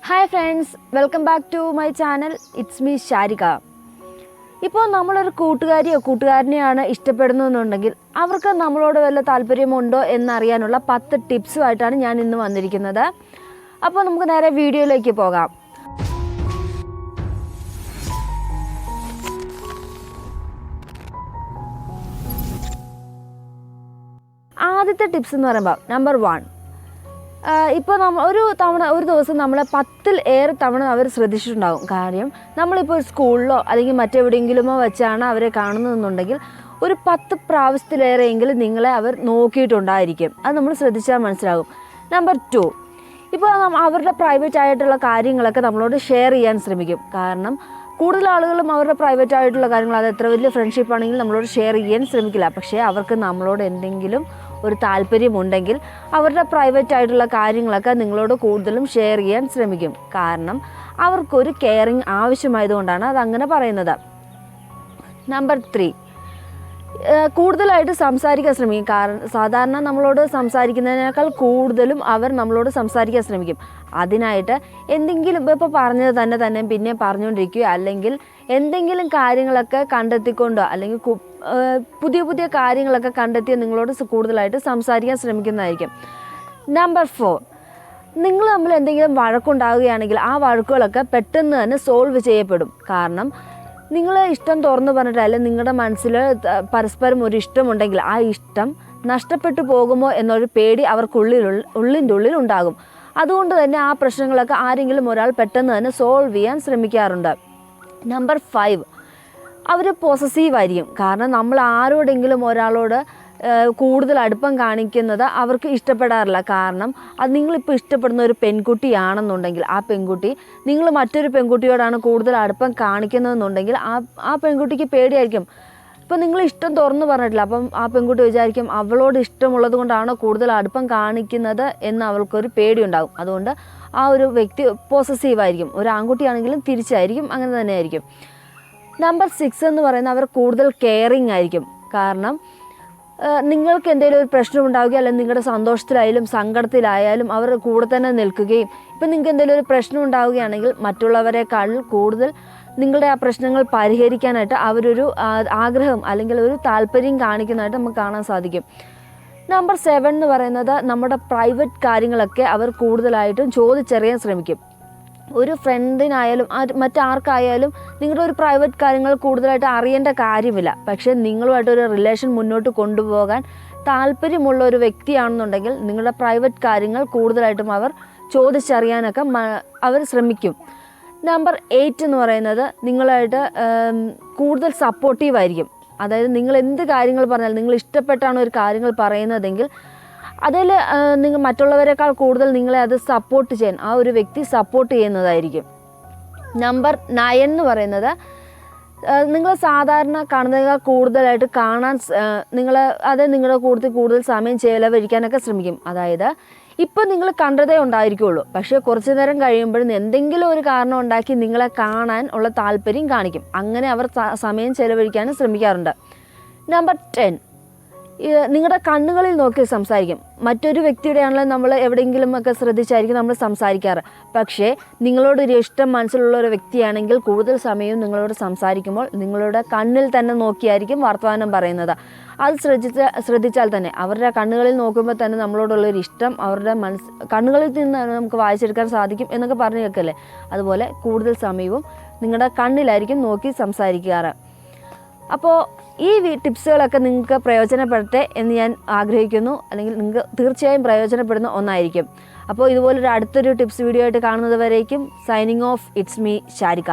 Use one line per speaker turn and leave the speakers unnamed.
Hi friends, welcome back to my channel. It's me Sharika. ഇപ്പോൾ നമ്മളൊരു കൂട്ടുകാരനെയാണ് ഇഷ്ടപ്പെടുന്നതെന്നുണ്ടെങ്കിൽ അവർക്ക് നമ്മളോട് വല്ല താല്പര്യമുണ്ടോ എന്നറിയാനുള്ള 10 ടിപ്സുമായിട്ടാണ് ഞാൻ ഇന്ന് വന്നിരിക്കുന്നത്. അപ്പോൾ നമുക്ക് നേരെ വീഡിയോയിലേക്ക് പോകാം. ആദ്യത്തെ ടിപ്സ് എന്ന് പറയുമ്പോൾ നമ്പർ 1, ഇപ്പോൾ ഒരു ദിവസം നമ്മൾ 10-ൽ ഏറെ തവണ അവർ ശ്രദ്ധിച്ചിട്ടുണ്ടാകും. കാര്യം നമ്മളിപ്പോൾ സ്കൂളിലോ അല്ലെങ്കിൽ മറ്റെവിടെയെങ്കിലുമോ വെച്ചാണ് അവരെ കാണുന്നതെന്നുണ്ടെങ്കിൽ ഒരു 10 പ്രാവശ്യത്തിലേറെയെങ്കിലും നിങ്ങളെ അവർ നോക്കിയിട്ടുണ്ടായിരിക്കും. അത് നമ്മൾ ശ്രദ്ധിച്ചാൽ മനസ്സിലാകും. നമ്പർ 2, ഇപ്പോൾ അവരുടെ പ്രൈവറ്റ് ആയിട്ടുള്ള കാര്യങ്ങളൊക്കെ നമ്മളോട് ഷെയർ ചെയ്യാൻ ശ്രമിക്കും. കാരണം കൂടുതൽ ആളുകളും അവരുടെ പ്രൈവറ്റ് ആയിട്ടുള്ള കാര്യങ്ങൾ, അത് എത്ര വലിയ ഫ്രണ്ട്ഷിപ്പ് ആണെങ്കിലും നമ്മളോട് ഷെയർ ചെയ്യാൻ ശ്രമിക്കില്ല. പക്ഷേ അവർക്ക് നമ്മളോട് എന്തെങ്കിലും ഒരു താല്പര്യമുണ്ടെങ്കിൽ അവരുടെ പ്രൈവറ്റ് ആയിട്ടുള്ള കാര്യങ്ങളൊക്കെ നിങ്ങളോട് കൂടുതലും ഷെയർ ചെയ്യാൻ ശ്രമിക്കും. കാരണം അവർക്കൊരു കെയറിങ് ആവശ്യമായതുകൊണ്ടാണ് അതങ്ങനെ പറയുന്നത്. നമ്പർ 3, കൂടുതലായിട്ട് സംസാരിക്കാൻ ശ്രമിക്കും. കാരണം സാധാരണ നമ്മളോട് സംസാരിക്കുന്നതിനേക്കാൾ കൂടുതലും അവർ നമ്മളോട് സംസാരിക്കാൻ ശ്രമിക്കും. അതിനായിട്ട് എന്തെങ്കിലും ഇപ്പോൾ പറഞ്ഞത് തന്നെ പിന്നെ പറഞ്ഞുകൊണ്ടിരിക്കുകയോ അല്ലെങ്കിൽ എന്തെങ്കിലും കാര്യങ്ങളൊക്കെ കണ്ടെത്തിക്കൊണ്ടോ അല്ലെങ്കിൽ പുതിയ കാര്യങ്ങളൊക്കെ കണ്ടെത്തി നിങ്ങളോട് കൂടുതലായിട്ട് സംസാരിക്കാൻ ശ്രമിക്കുന്നതായിരിക്കും. നമ്പർ 4, നിങ്ങൾ തമ്മിൽ എന്തെങ്കിലും വഴക്കുണ്ടാവുകയാണെങ്കിൽ ആ വഴക്കുകളൊക്കെ പെട്ടെന്ന് തന്നെ സോൾവ് ചെയ്യപ്പെടും. കാരണം നിങ്ങൾ ഇഷ്ടം തുറന്നു പറഞ്ഞിട്ട് അല്ലെങ്കിൽ നിങ്ങളുടെ മനസ്സിൽ പരസ്പരം ഒരു ഇഷ്ടമുണ്ടെങ്കിൽ ആ ഇഷ്ടം നഷ്ടപ്പെട്ടു പോകുമോ എന്നൊരു പേടി ഉള്ളിൻ്റെ ഉള്ളിൽ ഉണ്ടാകും. അതുകൊണ്ട് തന്നെ ആ പ്രശ്നങ്ങളൊക്കെ ആരെങ്കിലും ഒരാൾ പെട്ടെന്ന് തന്നെ സോൾവ് ചെയ്യാൻ ശ്രമിക്കാറുണ്ട്. നമ്പർ 5, അവർ പോസസീവായിരിക്കും. കാരണം നമ്മൾ ആരോടെങ്കിലും ഒരാളോട് കൂടുതൽ അടുപ്പം കാണിക്കുന്നത് അവർക്ക് ഇഷ്ടപ്പെടാറില്ല. കാരണം അത് നിങ്ങളിപ്പോൾ ഇഷ്ടപ്പെടുന്ന ഒരു പെൺകുട്ടിയാണെന്നുണ്ടെങ്കിൽ ആ പെൺകുട്ടി നിങ്ങൾ മറ്റൊരു പെൺകുട്ടിയോടാണ് കൂടുതൽ അടുപ്പം കാണിക്കുന്നതെന്നുണ്ടെങ്കിൽ ആ പെൺകുട്ടിക്ക് പേടിയായിരിക്കും. ഇപ്പോൾ നിങ്ങൾ ഇഷ്ടം തുറന്നു പറഞ്ഞിട്ടില്ല, അപ്പം ആ പെൺകുട്ടി വിചാരിക്കും അവളോട് ഇഷ്ടമുള്ളത് കൊണ്ടാണോ കൂടുതൽ അടുപ്പം കാണിക്കുന്നത് എന്ന് അവൾക്കൊരു പേടിയുണ്ടാകും. അതുകൊണ്ട് ആ ഒരു വ്യക്തി പോസസീവായിരിക്കും. ഒരു ആൺകുട്ടിയാണെങ്കിലും തിരിച്ചായിരിക്കും, അങ്ങനെ തന്നെ ആയിരിക്കും. നമ്പർ 6 എന്ന് പറയുന്നത് അവർ കൂടുതൽ കെയറിങ് ആയിരിക്കും. കാരണം നിങ്ങൾക്ക് എന്തെങ്കിലും ഒരു പ്രശ്നം ഉണ്ടാവുകയോ അല്ലെങ്കിൽ നിങ്ങളുടെ സന്തോഷത്തിലായാലും സങ്കടത്തിലായാലും അവർ കൂടെ തന്നെ നിൽക്കുകയും ഇപ്പം നിങ്ങൾക്ക് എന്തെങ്കിലും ഒരു പ്രശ്നം ഉണ്ടാവുകയാണെങ്കിൽ മറ്റുള്ളവരെക്കാൾ കൂടുതൽ നിങ്ങളുടെ ആ പ്രശ്നങ്ങൾ പരിഹരിക്കാനായിട്ട് അവരൊരു ആഗ്രഹം അല്ലെങ്കിൽ ഒരു താല്പര്യം കാണിക്കുന്നതായിട്ട് നമുക്ക് കാണാൻ സാധിക്കും. നമ്പർ 7 എന്ന് പറയുന്നത് നമ്മുടെ പ്രൈവറ്റ് കാര്യങ്ങളൊക്കെ അവർ കൂടുതലായിട്ടും ചോദിച്ചറിയാൻ ശ്രമിക്കും. ഒരു ഫ്രണ്ടിനായാലും മറ്റാർക്കായാലും നിങ്ങളുടെ ഒരു പ്രൈവറ്റ് കാര്യങ്ങൾ കൂടുതലായിട്ട് അറിയേണ്ട കാര്യമില്ല. പക്ഷേ നിങ്ങളുമായിട്ടൊരു റിലേഷൻ മുന്നോട്ട് കൊണ്ടുപോകാൻ താല്പര്യമുള്ള ഒരു വ്യക്തിയാണെന്നുണ്ടെങ്കിൽ നിങ്ങളുടെ പ്രൈവറ്റ് കാര്യങ്ങൾ കൂടുതലായിട്ടും അവർ ചോദിച്ചറിയാനൊക്കെ അവർ ശ്രമിക്കും. നമ്പർ 8 എന്ന് പറയുന്നത് നിങ്ങളായിട്ട് കൂടുതൽ സപ്പോർട്ടീവായിരിക്കും. അതായത് നിങ്ങൾ എന്ത് കാര്യങ്ങൾ പറഞ്ഞാലും നിങ്ങൾ ഇഷ്ടപ്പെട്ടാണ് ഒരു കാര്യങ്ങൾ പറയുന്നതെങ്കിൽ അതിൽ നിങ്ങൾ മറ്റുള്ളവരെക്കാൾ കൂടുതൽ നിങ്ങളെ അത് സപ്പോർട്ട് ചെയ്യാൻ ആ ഒരു വ്യക്തി സപ്പോർട്ട് ചെയ്യുന്നതായിരിക്കും. നമ്പർ 9 എന്ന് പറയുന്നത് നിങ്ങൾ സാധാരണ കാണുന്നതിനേക്കാൾ കൂടുതലായിട്ട് കാണാൻ നിങ്ങളുടെ കൂടുതൽ സമയം ചെലവഴിക്കാനൊക്കെ ശ്രമിക്കും. അതായത് ഇപ്പം നിങ്ങൾ കണ്ടതേ ഉണ്ടായിരിക്കുള്ളൂ, പക്ഷേ കുറച്ച് നേരം കഴിയുമ്പോഴും എന്തെങ്കിലും ഒരു കാരണം ഉണ്ടാക്കി നിങ്ങളെ കാണാൻ ഉള്ള താല്പര്യം കാണിക്കും. അങ്ങനെ അവർ സമയം ചെലവഴിക്കാനും ശ്രമിക്കാറുണ്ട്. നമ്പർ 10, നിങ്ങളുടെ കണ്ണുകളിൽ നോക്കി സംസാരിക്കും. മറ്റൊരു വ്യക്തിയുടെ ആണെങ്കിലും നമ്മൾ എവിടെയെങ്കിലും ഒക്കെ ശ്രദ്ധിച്ചായിരിക്കും നമ്മൾ സംസാരിക്കാറ്. പക്ഷേ നിങ്ങളോടൊരു ഇഷ്ടം മനസ്സിലുള്ള ഒരു വ്യക്തിയാണെങ്കിൽ കൂടുതൽ സമയവും നിങ്ങളോട് സംസാരിക്കുമ്പോൾ നിങ്ങളുടെ കണ്ണിൽ തന്നെ നോക്കിയായിരിക്കും വർത്തമാനം പറയുന്നത്. അത് ശ്രദ്ധിച്ചാൽ തന്നെ അവരുടെ കണ്ണുകളിൽ നോക്കുമ്പോൾ തന്നെ നമ്മളോടുള്ളൊരു ഇഷ്ടം അവരുടെ കണ്ണുകളിൽ നിന്ന് നമുക്ക് വായിച്ചെടുക്കാൻ സാധിക്കും എന്നൊക്കെ പറഞ്ഞു കേൾക്കല്ലേ. അതുപോലെ കൂടുതൽ സമയവും നിങ്ങളുടെ കണ്ണിലായിരിക്കും നോക്കി സംസാരിക്കാറ്. അപ്പോൾ ഈ ടിപ്സുകളൊക്കെ നിങ്ങൾക്ക് പ്രയോജനപ്പെടട്ടെ എന്ന് ഞാൻ ആഗ്രഹിക്കുന്നു. അല്ലെങ്കിൽ നിങ്ങൾക്ക് തീർച്ചയായും പ്രയോജനപ്പെടുന്ന ഒന്നായിരിക്കും. അപ്പോൾ ഇതുപോലൊരു അടുത്തൊരു ടിപ്സ് വീഡിയോ ആയിട്ട് കാണുന്നത് വരേക്കും signing off. It's me Sharika.